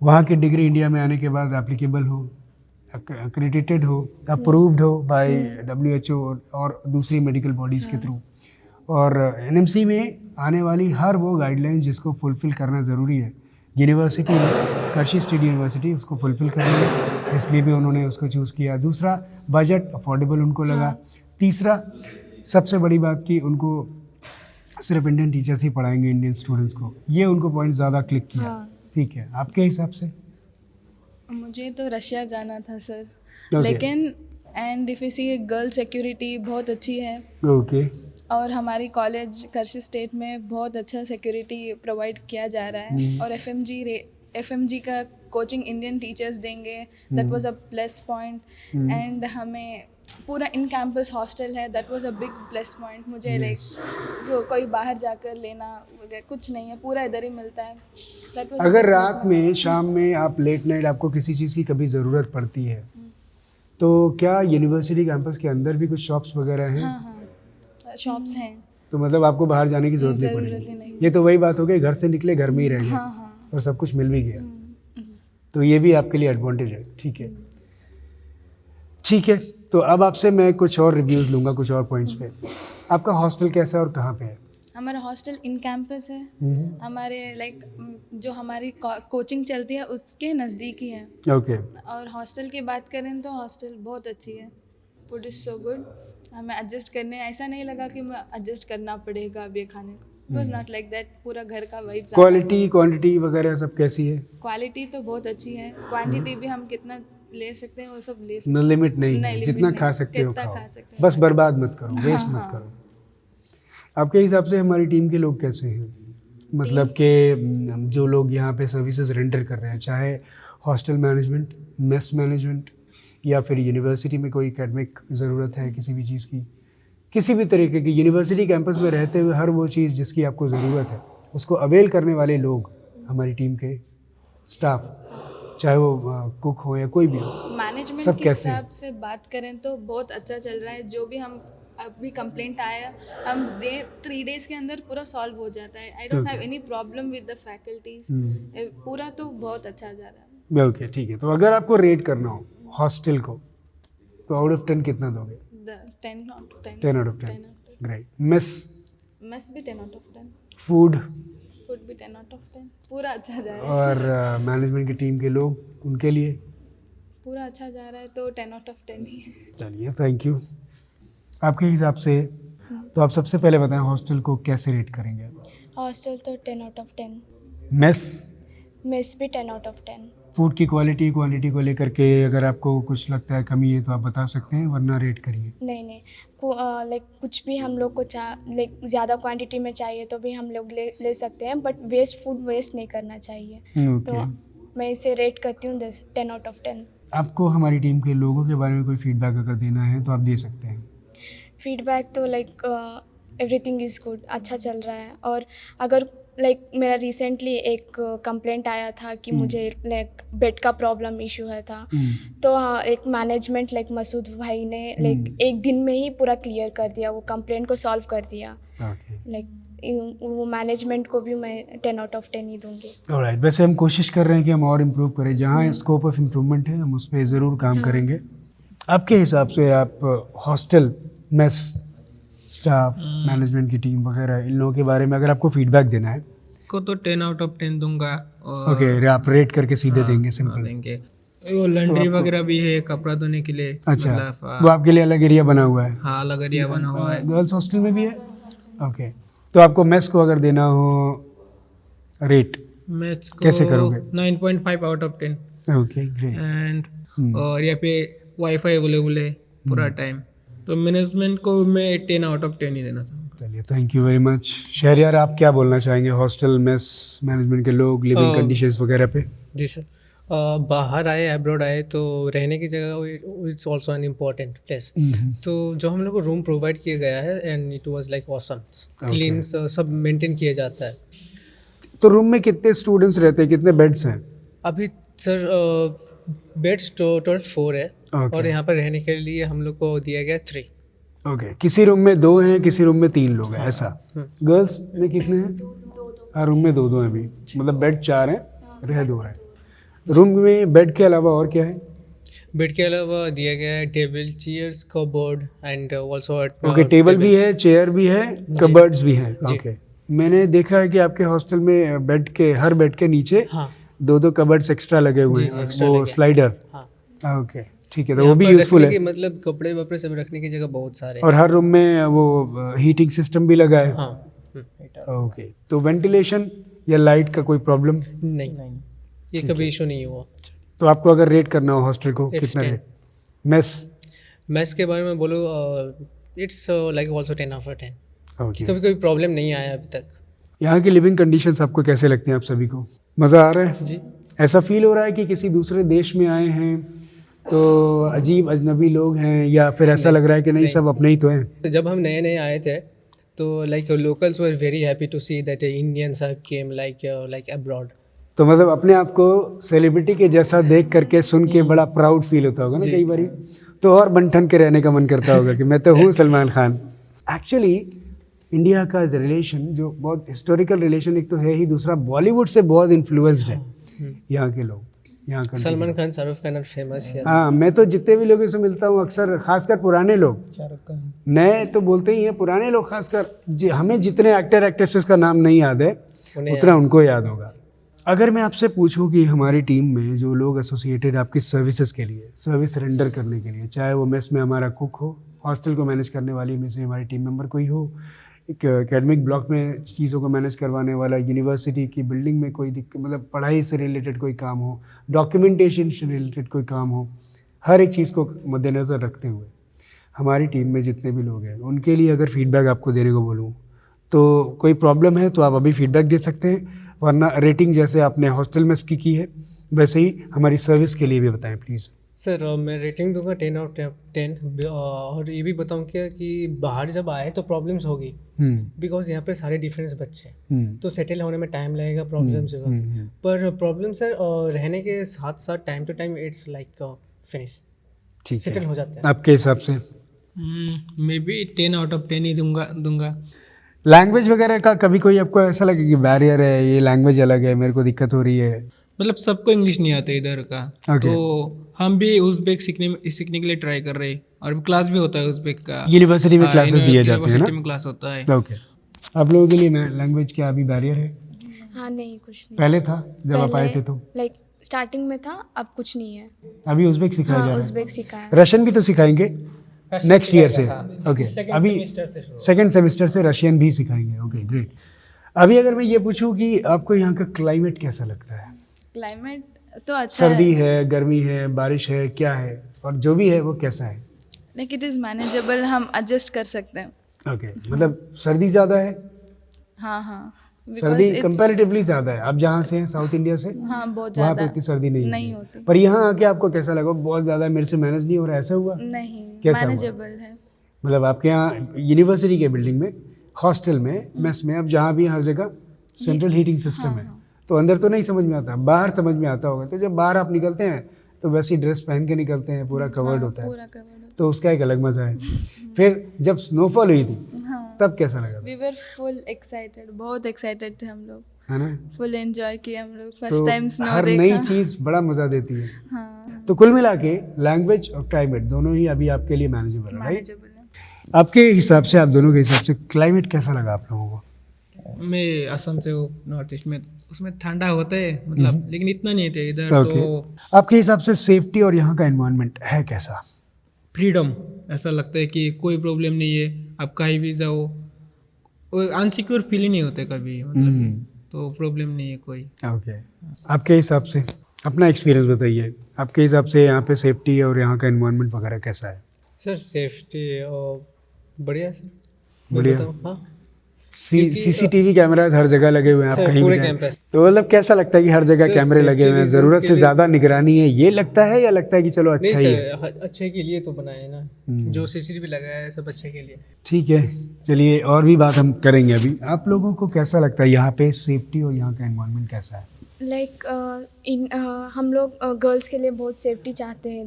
वहाँ की डिग्री इंडिया में आने के बाद एप्लीकेबल हो, एक्रेडिटेड हो, अप्रूव्ड हो बाय WHO और दूसरी मेडिकल बॉडीज़ के थ्रू। और NMC में आने वाली हर वो गाइडलाइन जिसको फुलफ़िल करना ज़रूरी है, यूनिवर्सिटी कर्शी स्टेट यूनिवर्सिटी उसको फुलफ़िल कर रही है, इसलिए भी उन्होंने उसको चूज़ किया। दूसरा, बजट अफोर्डेबल उनको लगा। तीसरा, सबसे बड़ी बात कि उनको सिर्फ इंडियन टीचर्स ही पढ़ाएंगे इंडियन स्टूडेंट्स को, ये उनको पॉइंट ज़्यादा क्लिक किया। ठीक है, आपके हिसाब से? मुझे तो रशिया जाना था सर, लेकिन NDFC गर्ल सिक्योरिटी बहुत अच्छी है। ओके। और हमारी कॉलेज कर्शी स्टेट में बहुत अच्छा सिक्योरिटी प्रोवाइड किया जा रहा है। और FMG का कोचिंग इंडियन टीचर्स देंगे, that was a plus point. And हमें पूरा इन कैंपस हॉस्टल है, that was a big plus point. मुझे लाइक कोई बाहर जाकर लेना कुछ नहीं है, पूरा इधर ही मिलता है। अगर रात में, शाम में आप लेट नाइट आपको किसी चीज़ की कभी ज़रूरत पड़ती है तो क्या यूनिवर्सिटी कैंपस के अंदर भी कुछ शॉप्स वगैरह हैं? हाँ, शॉप्स हैं। तो मतलब आपको बाहर जाने की ज़रूरत नहीं पड़ेगी। ये तो वही बात हो गई, घर से निकले घर में ही रह गए और सब कुछ मिल भी गया, तो ये भी आपके लिए एडवांटेज है। ठीक है, तो अब आपसे मैं कुछ और रिव्यूज़ लूँगा कुछ और पॉइंट्स पे। आपका हॉस्टल कैसा है और कहाँ पे है? हमारा हॉस्टल इन कैंपस है। हमारे लाइक जो हमारी कोचिंग चलती है उसके नज़दीक ही है। ओके। और हॉस्टल की बात करें तो हॉस्टल बहुत अच्छी है, फूड इज़ सो गुड। हमें एडजस्ट करने ऐसा नहीं लगा कि मैं एडजस्ट करना पड़ेगा अब ये खाने को, it was not like that. पूरा घर का वाइब। क्वालिटी, क्वांटिटी वगैरह सब कैसी है? क्वालिटी तो बहुत अच्छी है, क्वांटिटी भी हम कितना ले सकते हैं वो सब ले सकते हैं। नो लिमिट नहीं, जितना खा सकते हो खाओ, बस बर्बाद मत करो, वेस्ट मत करो। आपके हिसाब से हमारी टीम के लोग कैसे हैं? मतलब कि जो लोग यहाँ पे सर्विसेज रेंडर कर रहे हैं, चाहे हॉस्टल मैनेजमेंट, मेस मैनेजमेंट या फिर यूनिवर्सिटी में कोई एकेडमिक ज़रूरत है किसी भी चीज़ की, किसी भी तरीके की यूनिवर्सिटी कैंपस में रहते हुए हर वो चीज़ जिसकी आपको ज़रूरत है उसको अवेल करने वाले लोग हमारी टीम के स्टाफ, चाहे वो कुक हो या कोई भी हो, मैनेजमेंट सब के कैसे हिसाब से बात करें तो बहुत अच्छा चल रहा है। जो भी हम अभी कंप्लेंट आया हम 3 डेज़ के अंदर पूरा सॉल्व हो जाता है। I don't have any problem with the faculties. पूरा तो बहुत अच्छा जा रहा है। ओके ठीक है। तो अगर आपको रेट करना हो हॉस्टल को तो आउट ऑफ 10 कितना दोगे? 10 out of 10 10 out of 10। Great. Mess भी 10 out of 10। फूड फूड भी 10 out of 10। पूरा अच्छा जा रहा है। और मैनेजमेंट की टीम के लोग उनके लिए पूरा अच्छा जा रहा है तो 10 out of 10 ही। चलिए थैंक यू। आपके हिसाब से तो आप सबसे पहले बताएं हॉस्टल को कैसे रेट करेंगे? हॉस्टल तो 10 out of 10। मेस मेस भी 10 out of 10। फूड की क्वालिटी क्वांटिटी को लेकर के अगर आपको कुछ लगता है कमी है तो आप बता सकते हैं, वरना रेट करिए। नहीं लाइक कुछ भी हम लोग को लाइक ज़्यादा क्वांटिटी में चाहिए तो भी हम लोग ले सकते हैं, बट फूड वेस्ट नहीं करना चाहिए। तो मैं इसे रेट करती हूँ 10 out of 10। आपको हमारी टीम के लोगों के बारे में कोई फीडबैक अगर देना है तो आप दे सकते हैं। फीडबैक तो लाइक एवरीथिंग इज़ गुड, अच्छा चल रहा है। और अगर लाइक मेरा रिसेंटली एक कंप्लेंट आया था कि मुझे लाइक बेड का प्रॉब्लम इशू है था, तो एक मैनेजमेंट लाइक मसूद भाई ने लाइक एक दिन में ही पूरा क्लियर कर दिया, वो कंप्लेंट को सॉल्व कर दिया। लाइक वो मैनेजमेंट को भी मैं 10 out of 10 ही दूंगी। ऑलराइट। वैसे हम कोशिश कर रहे हैं कि हम और इम्प्रूव करें, जहाँ स्कोप ऑफ इम्प्रूवमेंट है हम उस पर ज़रूर काम करेंगे। आपके हिसाब से आप हॉस्टल, मेस, स्टाफ, मैनेजमेंट की टीम वगैरह इन लोगों के बारे में अगर आपको फीडबैक देना है को तो 10 out of 10 दूंगा। और ओके, आप रेट करके सीधे देंगे? सिंपल देंगे। वो लॉन्ड्री वगैरह भी है, कपड़ा धोने के लिए। अच्छा, मतलब, वो आपके लिए अलग एरिया बना हुआ है? हाँ, अलग एरिया बना हुआ है। गर्ल्स हॉस्टल में भी है? ओके। तो आपको मेस को अगर देना हो रेट मैच को कैसे करोगे? 9.5 out of 10। Okay great. And और यहाँ पे वाईफाई अवेलेबल है पूरा टाइम। तो मैनेजमेंट को मैं 10 out of 10 ही देना चाहूँगा। चलिए thank you very much. Shahriyar, आप क्या बोलना चाहेंगे हॉस्टल, मेस, मैनेजमेंट के लोग, लिविंग कंडीशंस वगैरह पे? जी सर, बाहर आए, अब्रॉड आए तो रहने की जगह it's also an important place. तो जो हम लोग को रूम प्रोवाइड किया गया है and it was like awesome, clean, सब मेंटेन किया जाता है। तो रूम में कितने स्टूडेंट्स रहते हैं, कितने बेड्स हैं? अभी सर बेड्स टोटल 4 है। Okay. और यहाँ पर रहने के लिए हम लोग को दिया गया 3। ओके। किसी रूम में 2 हैं, किसी रूम में 3 लोग हैं, ऐसा? गर्ल्स में कितने हैं? हर रूम में 2 हैं अभी, मतलब बेड 4 हैं, रह 2 हैं। रूम में बेड के अलावा और क्या है? बेड के अलावा दिया गया है table, chairs, cupboard and also okay, table भी है, चेयर भी है, कबर्ड्स भी हैं। ओके। मैंने देखा है कि आपके हॉस्टल में हर बेड के नीचे 2 कबर्ड्स एक्स्ट्रा लगे हुए हैं, वो स्लाइडर। ओके ठीक है, तो वो भी यूजफुल है। मतलब कपड़े वपड़े सब रखने की जगह बहुत सारे हैं। और हर रूम में वो हीटिंग सिस्टम भी लगा है? हाँ। ओके। तो वेंटिलेशन या लाइट का कोई प्रॉब्लम? नहीं, ये कभी इशू नहीं हुआ। तो आपको अगर रेट करना हो हॉस्टल को, कितना रेट? मेस के बारे में बोलो, it's like also 10 out of 10। Okay. कभी कोई प्रॉब्लम नहीं आया अभी तक। यहाँ की लिविंग कंडीशंस आपको कैसे लगते हैं? आप सभी को मज़ा आ रहा है? जी। ऐसा फील हो रहा है कि किसी दूसरे देश में आए हैं तो अजीब अजनबी लोग हैं, या फिर ऐसा लग रहा है कि नहीं सब अपने ही तो हैं? तो जब हम नए आए थे तो like locals were very happy to see that Indians have came like abroad. तो मतलब अपने आप को सेलिब्रिटी के जैसा देख करके सुन के बड़ा प्राउड फील होता होगा ना कई बारी, तो और बन-ठन के रहने का मन करता होगा कि मैं तो हूँ सलमान खान। एक्चुअली इंडिया का रिलेशन जो बहुत हिस्टोरिकल रिलेशन एक तो है ही, दूसरा बॉलीवुड से बहुत इन्फ्लुएंस्ड है यहाँ के लोग, यहाँ का सलमान खान, शाहरुख खान और फेमस है। हाँ, मैं तो जितने भी लोगों से मिलता हूँ अक्सर, खासकर पुराने लोग, नए तो बोलते ही हैं, पुराने लोग खासकर, हमें जितने एक्टर एक्ट्रेसेस का नाम नहीं याद है उतना उनको याद होगा। अगर मैं आपसे पूछूं कि हमारी टीम में जो लोग एसोसिएटेड आपकी सर्विसेज के लिए, सर्विस रेंडर करने के लिए, चाहे वो मेस में हमारा कुक हो, हॉस्टल को मैनेज करने वाली में से हमारी टीम मेंबर कोई हो, एक एकेडमिक ब्लॉक में चीज़ों को मैनेज करवाने वाला, यूनिवर्सिटी की बिल्डिंग में कोई दिक्कत, मतलब पढ़ाई से रिलेटेड कोई काम हो, डॉक्यूमेंटेशन से रिलेटेड कोई काम हो, हर एक चीज़ को मद्देनज़र रखते हुए हमारी टीम में जितने भी लोग हैं उनके लिए अगर फीडबैक आपको देने को बोलूँ तो कोई प्रॉब्लम है तो आप अभी फीडबैक दे सकते हैं, वरना रेटिंग जैसे आपने हॉस्टल में की है वैसे ही हमारी सर्विस के लिए भी बताएं प्लीज़। सर मैं रेटिंग दूंगा 10 आउट ऑफ 10 और ये भी बताऊँ क्या कि बाहर जब आए तो प्रॉब्लम्स होगी बिकॉज यहाँ पे सारे डिफरेंस बच्चे हैं तो सेटल होने में टाइम लगेगा प्रॉब्लम्स होगा पर प्रॉब्लम सर रहने के साथ साथ time to time it's like finish ठीक सेटल है, हो जाता है। आपके हिसाब से मैं भी 10 आउट ऑफ 10 ही दूंगा। लैंग्वेज वगैरह का कभी कोई आपको ऐसा लगे कि बैरियर है, ये लैंग्वेज अलग है, मेरे को दिक्कत हो रही है? मतलब सबको इंग्लिश नहीं आता इधर का, Okay. तो हम भी उज़्बेक सीखने के लिए ट्राई कर रहे हैं और क्लास भी होता है उज़्बेक का। यूनिवर्सिटी में हाँ, क्लासेस दिए जाते हैं यूनिवर्सिटी ना? में क्लास होता है। ओके, आप लोगों के लिए लैंग्वेज क्या अभी बैरियर है? हाँ नहीं कुछ नहीं। पहले था जब आप आए थे तो? लाइक स्टार्टिंग में था, अब कुछ नहीं है। अभी उज़्बेक सिखाया जा हाँ रहा है? उज़्बेक सिखाया। रशियन भी तो सिखाएंगे नेक्स्ट ईयर से? ओके, अभी सेकेंड सेमेस्टर से रशियन भी सिखाएंगे। Okay great. अभी अगर मैं ये पूछूं कि आपको यहाँ का क्लाइमेट कैसा लगता है? क्लाइमेट तो अच्छा है, सर्दी है, गर्मी है, बारिश है, क्या है? और जो भी है वो कैसा है? लाइक इट इज़ मैनेजेबल, हम एडजस्ट कर सकते हैं। ओके, मतलब सर्दी ज़्यादा है? हाँ हाँ सर्दी कंपैरेटिवली ज़्यादा है। आप जहाँ से हैं साउथ इंडिया से, हाँ बहुत वहाँ पे ज़्यादा उतनी सर्दी नहीं नहीं होती। होती। पर यहाँ आके आपको कैसा लगा? बहुत ज़्यादा है, मेरे से मैनेज नहीं हो रहा, ऐसा हुआ? नहीं, कैसा हुआ? मैनेजेबल है। मतलब आपके यहाँ यूनिवर्सिटी के बिल्डिंग में, हॉस्टल में, मेस में, अब जहाँ भी हर जगह सेंट्रल हीटिंग सिस्टम है, तो अंदर तो नहीं समझ में आता, बाहर समझ में आता होगा। तो जब बाहर आप निकलते हैं तो वैसी ड्रेस पहन के निकलते हैं, पूरा कवर्ड होता है, पूरा कवर्ड। तो उसका एक अलग मज़ा है। फिर जब स्नोफॉल हुई थी हाँ, तब कैसा लगा था? वी वर फुल एक्साइटेड, बहुत एक्साइटेड थे हम लोग, है ना? फुल एंजॉय किए हम लोग, तो फर्स्ट टाइम स्नो हर नई देखा। चीज़ बड़ा मज़ा देती है। हाँ तो कुल मिला के लैंग्वेज और क्लाइमेट दोनों ही अभी आपके लिए मैनेजेबल है, राइट? मैनेजेबल है। आपके हिसाब से, आप दोनों के हिसाब से क्लाइमेट कैसा लगा आप लोगों को? मैं असम से हूँ, नॉर्थ ईस्ट में, उसमें ठंडा होता है मतलब, लेकिन इतना नहीं था इधर। ओके, तो आपके हिसाब से सेफ्टी और यहाँ का एनवायरनमेंट है कैसा? फ्रीडम, ऐसा लगता है कि कोई प्रॉब्लम नहीं है, आप कहीं भी जाओ, अनसिक्योर फील ही नहीं होते कभी, मतलब तो प्रॉब्लम नहीं है कोई। ओके, आपके हिसाब से अपना एक्सपीरियंस बताइए, आपके हिसाब से यहाँ पे सेफ्टी और यहाँ का एनवायरनमेंट वगैरह कैसा है? सर सेफ्टी बढ़िया है सर, मैं बढ़िया। बताऊँ, हाँ सीसीटीवी कैमरा हर जगह लगे हुए हैं, आप सर, कहीं भी पूरे जाएं कैंपस। तो मतलब कैसा लगता है कि हर जगह सर, कैमरे लगे हुए हैं, safety ज़रूरत reasons से के ज़्यादा निगरानी है, ये लगता है, या लगता है कि चलो अच्छा नहीं ही है? सर, अच्छे के लिए तो बनाए ना, जो सीसीटीवी लगाया है सब अच्छे के लिए। ठीक है, चलिए और भी बात हम करेंगे अभी। आप लोगों को कैसा लगता है यहाँ पे सेफ्टी और यहाँ का एनवायरनमेंट कैसा है? लाइक हम लोग गर्ल्स के लिए बहुत सेफ्टी चाहते हैं,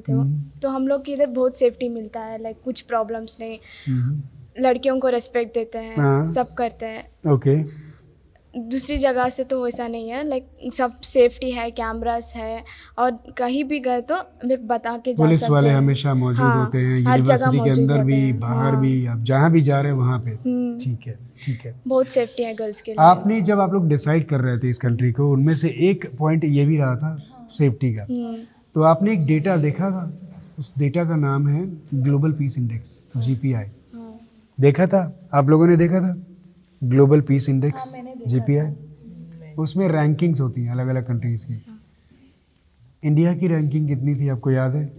तो हम लोग की इधर बहुत सेफ्टी मिलता है। लाइक कुछ प्रॉब्लम्स नहीं, लड़कियों को रेस्पेक्ट देते हैं, हाँ। सब करते हैं। ओके, दूसरी जगह से तो वैसा नहीं है, लाइक सब सेफ्टी है, कैमरास है, और कहीं भी गए तो बता के जा पुलिस सकते वाले हैं। हमेशा मौजूद हाँ, होते हैं, हर जगह यूनिवर्सिटी के मौजूद अंदर होते भी, हैं, बाहर हाँ। भी, आप जहाँ भी जा रहे हैं वहाँ पे। हम्म, ठीक है, ठीक है। बहुत सेफ्टी है गर्ल्स के लिए। आपने जब आप लोग डिसाइड कर रहे थे इस कंट्री को, उनमें से एक पॉइंट ये भी रहा था सेफ्टी का, तो आपने एक डेटा देखा था, उस डेटा का नाम है ग्लोबल पीस इंडेक्स, GPI। हाँ, देखा था? आप लोगों ने देखा था ग्लोबल पीस इंडेक्स, GPI? उसमें रैंकिंग्स होती हैं अलग अलग कंट्रीज़ की। इंडिया की रैंकिंग कितनी थी आपको याद है?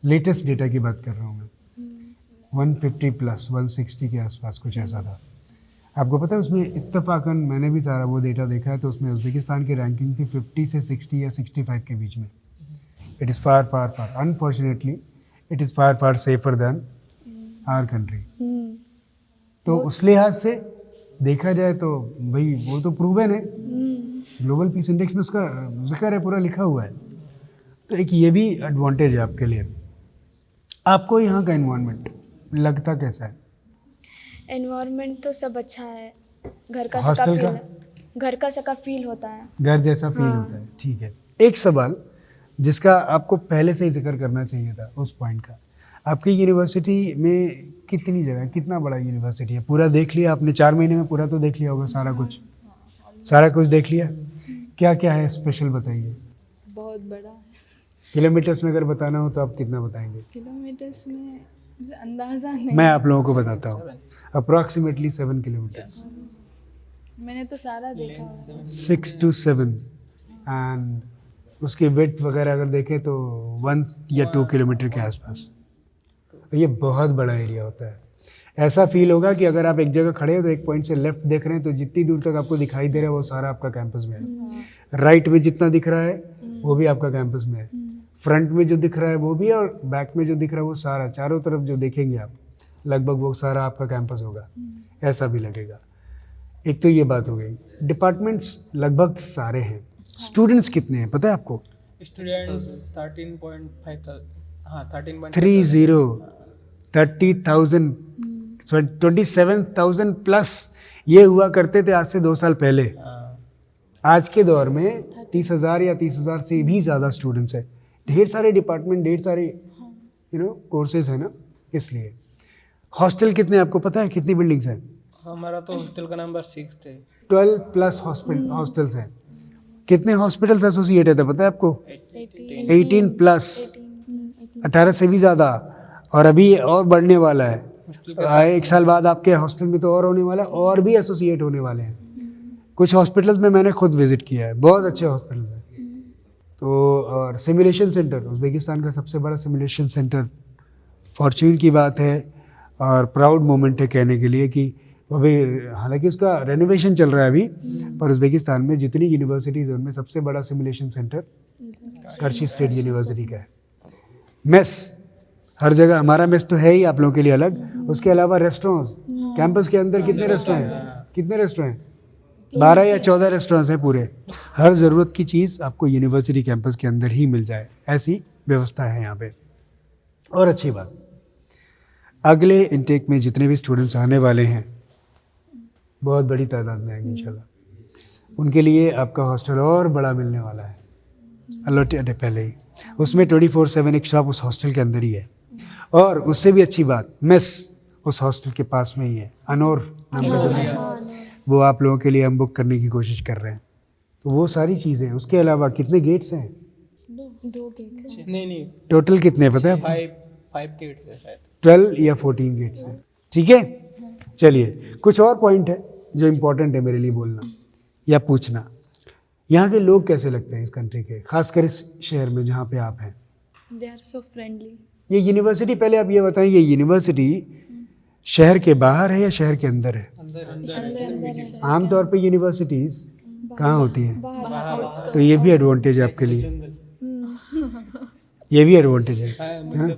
लेटेस्ट डेटा की बात कर रहा हूँ मैं, 150 प्लस 160 के आसपास कुछ ऐसा था। आपको पता है उसमें इत्तफाकन, मैंने भी सारा वो डेटा देखा है, तो उसमें उज़्बेकिस्तान की रैंकिंग थी 50 से 60 या 65 के बीच में। It is far far far, unfortunately it is far far safer than our country. तो उस लिहाज से देखा जाए तो भाई वो तो प्रूवन है, ग्लोबल पीस इंडेक्स में उसका जिक्र है, पूरा लिखा हुआ है। तो एक ये भी एडवांटेज है आपके लिए। आपको यहाँ का एनवायरनमेंट लगता कैसा है? एनवायरनमेंट तो सब अच्छा है, घर का सका हॉस्टल फील, का? घर का सका फील होता है। घर जैसा फील होता है, ठीक है। एक सवाल जिसका आपको पहले से ही जिक्र करना चाहिए था उस पॉइंट का, आपकी यूनिवर्सिटी में कितनी जगह, कितना बड़ा यूनिवर्सिटी है? पूरा देख लिया आपने? 4 महीने में पूरा तो देख लिया होगा, सारा कुछ देख लिया? क्या क्या है स्पेशल बताइए। बहुत बड़ा है, किलोमीटर्स में अगर बताना हो तो आप कितना बताएंगे? किलोमीटर्स में मुझे अंदाज़ा नहीं। मैं आप लोगों को बताता हूँ, अप्रॉक्सीमेटली 7 किलोमीटर्स, मैंने तो सारा देखा हुआ। 6 to 7, एंड उसकी विड्थ वगैरह अगर देखें तो 1 या 2 किलोमीटर के आसपास। ये बहुत बड़ा एरिया होता है। ऐसा फील होगा कि अगर आप एक जगह खड़े हो तो एक पॉइंट से लेफ्ट देख रहे हैं तो जितनी दूर तक आपको दिखाई दे रहा है वो सारा आपका कैंपस में है। राइट में जितना दिख रहा है वो भी आपका कैंपस में है। फ्रंट में जो दिख रहा है वो भी और बैक में जो दिख रहा है वो सारा, चारों तरफ जो देखेंगे आप लगभग वो सारा आपका कैंपस होगा, ऐसा भी लगेगा। एक तो ये बात हो गई। डिपार्टमेंट्स लगभग सारे हैं। स्टूडेंट्स कितने हैं पता है आपको? स्टूडेंट्स 13.5 हाँ 30,000 27,000 प्लस ये हुआ करते थे आज से 2 साल पहले। आज के दौर में 30,000 या 30,000 से भी ज़्यादा स्टूडेंट्स हैं। ढेर सारे डिपार्टमेंट, ढेर सारे कोर्सेज है ना, इसलिए। हॉस्टल कितने आपको पता है, कितनी बिल्डिंग्स हैं? हमारा तो हॉस्टल का नंबर 6 है। 12 प्लस हॉस्टल्स हैं। कितने हॉस्पिटल्स एसोसिएट है पता है आपको? 18 प्लस, 18 से भी ज़्यादा, और अभी और बढ़ने वाला है। 1 साल बाद आपके हॉस्टल में तो और होने वाला है, और भी एसोसिएट होने वाले हैं। कुछ हॉस्पिटल्स में मैंने खुद विजिट किया है, बहुत अच्छे हॉस्पिटल हैं। तो और सिमुलेशन सेंटर, उज़्बेकिस्तान का सबसे बड़ा सिमुलेशन सेंटर, फॉर्च्यून की बात है और प्राउड मोमेंट है कहने के लिए कि अभी हालांकि उसका रेनोवेशन चल रहा है अभी, पर उज़्बेकिस्तान में जितनी यूनिवर्सिटीज़ हैं उनमें सबसे बड़ा सिमुलेशन सेंटर करची स्टेट यूनिवर्सिटी का है। मेस हर जगह, हमारा मेस तो है ही आप लोगों के लिए अलग, उसके अलावा रेस्टोरेंट्स कैंपस के अंदर कितने रेस्टोरेंट हैं? कितने रेस्टोरेंट? 12 या 14 रेस्टोरेंट्स हैं पूरे। हर ज़रूरत की चीज़ आपको यूनिवर्सिटी कैंपस के अंदर ही मिल जाए, ऐसी व्यवस्था है यहाँ पे। और अच्छी बात, अगले इनटेक में जितने भी स्टूडेंट्स आने वाले हैं बहुत बड़ी तादाद में आएंगे इंशाल्लाह, उनके लिए आपका हॉस्टल और बड़ा मिलने वाला है अलॉटेड है पहले ही। उसमें 24/7 एक शॉप उस हॉस्टल के अंदर ही है, और उससे भी अच्छी बात मेस उस हॉस्टल के पास में ही है। अनोर नाम का जो मेस है वो आप लोगों के लिए हम बुक करने की कोशिश कर रहे हैं। तो वो सारी चीज़ें, उसके अलावा कितने गेट्स हैं? 2 गेट। नहीं टोटल कितने हैं पता है? 5 गेट्स है शायद। 12 या 14 गेट्स हैं। ठीक है, चलिए कुछ और पॉइंट है जो इम्पोर्टेंट है मेरे लिए बोलना या पूछना। यहाँ के लोग कैसे लगते हैं इस कंट्री के, खासकर इस शहर में जहाँ पे आप हैं? They are so friendly. ये यूनिवर्सिटी, पहले आप ये बताएं, ये यूनिवर्सिटी शहर के बाहर है या शहर के अंदर है? अंदर आमतौर पे यूनिवर्सिटीज़ कहाँ होती हैं? outskirts. तो ये भी एडवांटेज है आपके लिए, ये भी एडवांटेज है। हाँ?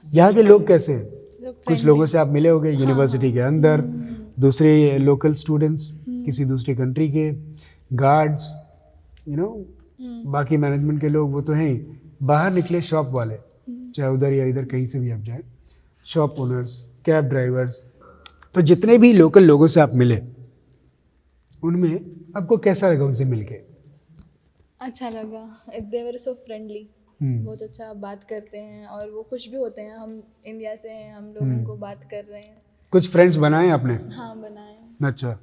यहाँ के लोग कैसे हैं? कुछ लोगों से आप मिले होंगे यूनिवर्सिटी के अंदर, दूसरे लोकल स्टूडेंट्स किसी दूसरी कंट्री के, गार्ड्स, बाकी मैनेजमेंट के लोग वो तो हैं ही। बाहर निकले शॉप वाले, चाहे उधर या इधर कहीं से भी आप जाए, शॉप ओनर्स, कैब ड्राइवर्स, तो जितने भी लोकल लोगों से आप मिले उनमें आपको कैसा लगा उनसे मिलके? अच्छा लगा। They were so friendly. बहुत अच्छा बात करते हैं और वो खुश भी होते हैं। हम इंडिया से हैं, हम लोग उनको बात कर रहे हैं। कुछ फ्रेंड्स बनाए आपने? हाँ बनाए। अच्छा,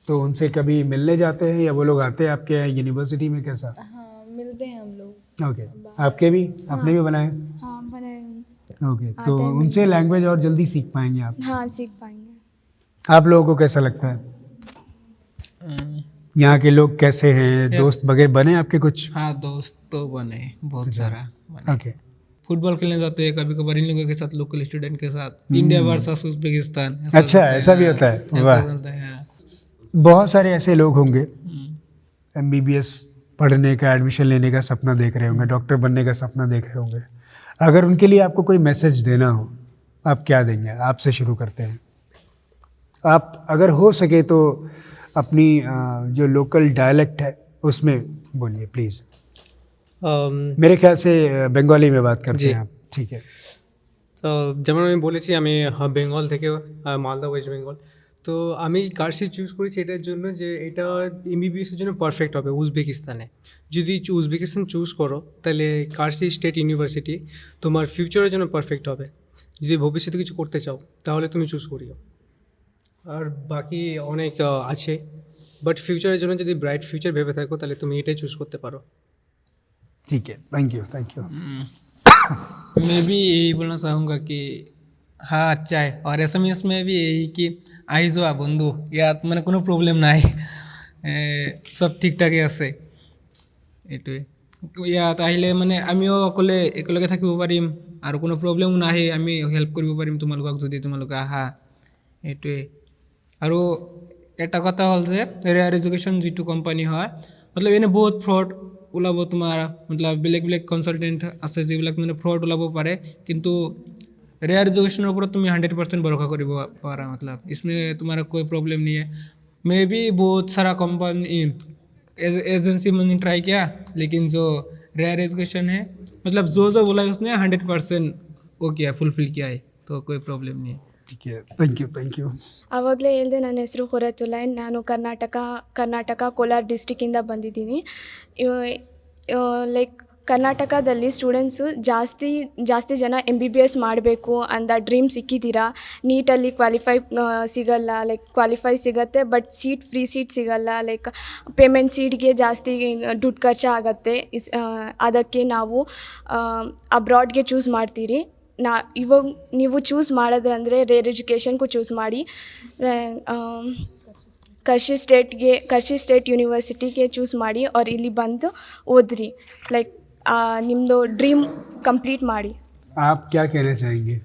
तो उनसे कभी मिलने जाते हैं या वो लोग आते हैं आपके यहाँ यूनिवर्सिटी में, कैसा? हाँ मिलते हैं हम लोग। ओके, आपके भी आपने भी बनाए? हाँ बनाए। ओके, तो उनसे लैंग्वेज और जल्दी सीख पाएंगे आप। हाँ सीख पाएंगे। आप लोगों को कैसा लगता है यहाँ के लोग कैसे हैं? दोस्त वगैरह बने आपके कुछ? हाँ दोस्त तो बने बहुत सारा बने। ओके, फुटबॉल खेलने जाते हैं कभी कभार इन लोगों के साथ, लोकल स्टूडेंट के साथ, इंडिया वर्सेस उज़्बेकिस्तान। अच्छा ऐसा भी होता है? वाह, बहुत सारे ऐसे लोग होंगे MBBS पढ़ने का, एडमिशन लेने का सपना देख रहे होंगे, डॉक्टर बनने का सपना देख रहे होंगे। अगर उनके लिए आपको कोई मैसेज देना हो, आप क्या देंगे? आपसे शुरू करते हैं। आप अगर हो सके तो अपनी जो लोकल डायलेक्ट है उसमें बोलिए प्लीज़। मेरे ख्याल से बंगाली में बात करते हैं आप, ठीक है? যেমন আমি বলেছি আমি বেঙ্গল থেকে, মালদা ওয়েস্ট বেঙ্গল। তো আমি কার্শি চুজ করেছি এটার জন্য যে এটা এমবিবিএসের জন্য পারফেক্ট হবে উজবেকিস্তানে। যদি উজবেকিস্তান চুজ করো তাহলে কার্শি স্টেট ইউনিভার্সিটি তোমার ফিউচারের জন্য পারফেক্ট হবে। যদি ভবিষ্যতে কিছু করতে চাও তাহলে তুমি চুজ করিও। আর বাকি অনেক আছে, বাট ফিউচারের জন্য যদি ব্রাইট ফিউচার ভেবে থাকো তাহলে তুমি এটাই চুজ করতে পারো। ठीक है, थैंक यू थैंक यू। मैं भी यही बोलना चाहूँगा कि हाँ अच्छा है, और SMS में भी यही कि আহি যোৱা বন্ধু, ইয়াত মানে কোনো প্ৰব্লেম নাই, চব ঠিক ঠাকে আছে। এইটোৱে, ইয়াত আহিলে মানে আমিও অকলে একেলগে থাকিব পাৰিম আৰু কোনো প্ৰব্লেমো নাহে, আমি হেল্প কৰিব পাৰিম তোমালোকক যদি তোমালোকে আহা। এইটোৱে। আৰু এটা কথা হ'ল যে ৰেয়াৰ এডুকেশ্যন যিটো কোম্পানী হয়, মতলব এনে বহুত ফ্ৰড ওলাব তোমাৰ মতলব বেলেগ বেলেগ কনচালটেণ্ট আছে যিবিলাক মানে ফ্ৰড ওলাব পাৰে কিন্তু ৰেয়াৰ এডুকেশ্যনৰ ওপৰত তুমি 100% ভৰসা কৰিব পাৰা मतलब इसमें तुम्हारा कोई प्रॉब्लम नहीं है मे भी बहुत सारा कंपनी एजेंसी मैंने ट्राई किया लेकिन जो रेयर एजुकेशन है मतलब जो बोला है उसने 100% वो किया फुलफिल किया है तो कोई प्रॉब्लम नहीं है ठीक है, ಥ್ಯಾಂಕ್ ಯು. ಆವಾಗಲೇ ಹೇಳಿದೆ, ನನ್ನ ಹೆಸರು ಹುರತುಲೈನ್. ನಾನು ಕರ್ನಾಟಕ ಕೋಲಾರ ಡಿಸ್ಟಿಕ್ಕಿಂದ ಬಂದಿದ್ದೀನಿ. ಲೈಕ್ ಕರ್ನಾಟಕದಲ್ಲಿ ಸ್ಟೂಡೆಂಟ್ಸು ಜಾಸ್ತಿ ಜನ MBBS ಮಾಡಬೇಕು ಅಂತ ಡ್ರೀಮ್ ಸಿಕ್ಕಿದ್ದೀರಾ. ನೀಟಲ್ಲಿ ಕ್ವಾಲಿಫೈ ಸಿಗಲ್ಲ, ಲೈಕ್ ಕ್ವಾಲಿಫೈ ಸಿಗುತ್ತೆ ಬಟ್ ಫ್ರೀ ಸೀಟ್ ಸಿಗಲ್ಲ. ಲೈಕ್ ಪೇಮೆಂಟ್ ಸೀಟ್ಗೆ ಜಾಸ್ತಿ ದುಡ್ಡು ಖರ್ಚಾಗತ್ತೆ. ಅದಕ್ಕೆ ನಾವು ಅಬ್ರಾಡ್ಗೆ ಚೂಸ್ ಮಾಡ್ತೀರಿ. ಇವಾಗ ನೀವು ಚೂಸ್ ಮಾಡೋದಂದರೆ ರೇರ್ ಎಜುಕೇಷನ್ಗೂ ಚೂಸ್ ಮಾಡಿ. ಕರ್ಷಿ ಸ್ಟೇಟ್ ಯೂನಿವರ್ಸಿಟಿಗೆ ಚೂಸ್ ಮಾಡಿ ಅವ್ರು ಇಲ್ಲಿ ಬಂದು ಓದ್ರಿ. ಲೈಕ್ ನಿಮ್ಮದು ಡ್ರೀಮ್ ಕಂಪ್ಲೀಟ್ ಮಾಡಿ. आप क्या कहना चाहेंगे?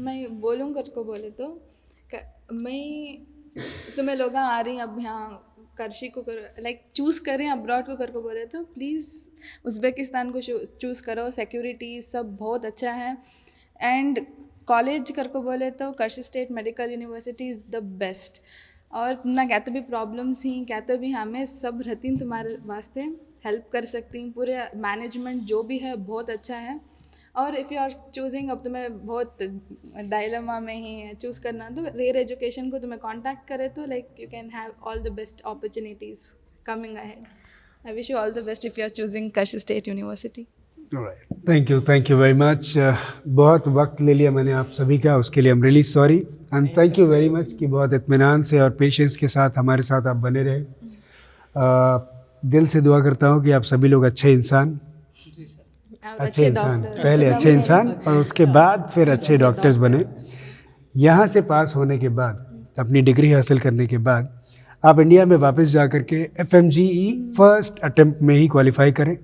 मैं बोलूँ कर को बोले तो मैं तुम्हें लोग आ रही अब यहाँ कर्शी को लाइक चूज़ करें अब्रॉड को कर को बोले तो प्लीज़ उज़्बेकिस्तान को चूज़ करो. सिक्योरिटी सब बहुत अच्छा है. एंड कॉलेज कर को बोले तो Karshi state medical university is the best. और ना क्या तो भी प्रॉब्लम्स ही क्या तो भी हमें सब रहती तुम्हारे वास्ते हेल्प कर सकती. पूरे मैनेजमेंट जो भी है बहुत अच्छा है. और इफ़ यू आर चूजिंग अब तुम्हें बहुत डायलेमा में ही चूज़ करना तो रेयर एजुकेशन को तुम्हें कांटेक्ट करे तो like you can have all the best opportunities coming ahead. I wish you all the best if you are choosing Karshi state university. Thank you very much. बहुत वक्त ले लिया मैंने आप सभी का, उसके लिए I am really sorry and thank you very much कि बहुत इत्मीनान से और पेशेंस के साथ हमारे साथ आप बने रहे. दिल से दुआ करता हूँ कि आप सभी लोग अच्छे इंसान पहले अच्छे इंसान और उसके बाद फिर अच्छे डॉक्टर्स बने. यहाँ से पास होने के बाद अपनी डिग्री हासिल करने के बाद आप इंडिया में वापस जा कर के FMGE फर्स्ट अटेम्प्ट में ही क्वालिफाई करें.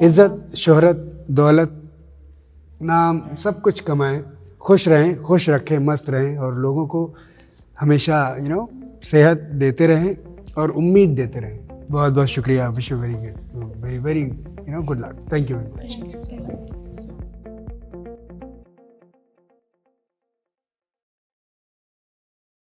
इज़्ज़त, शोहरत, दौलत, नाम सब कुछ कमाएं, खुश रहें, खुश रखें, मस्त रहें और लोगों को हमेशा सेहत देते रहें और उम्मीद देते रहें. बहुत बहुत शुक्रिया. Wish you very good luck. Thank you very much.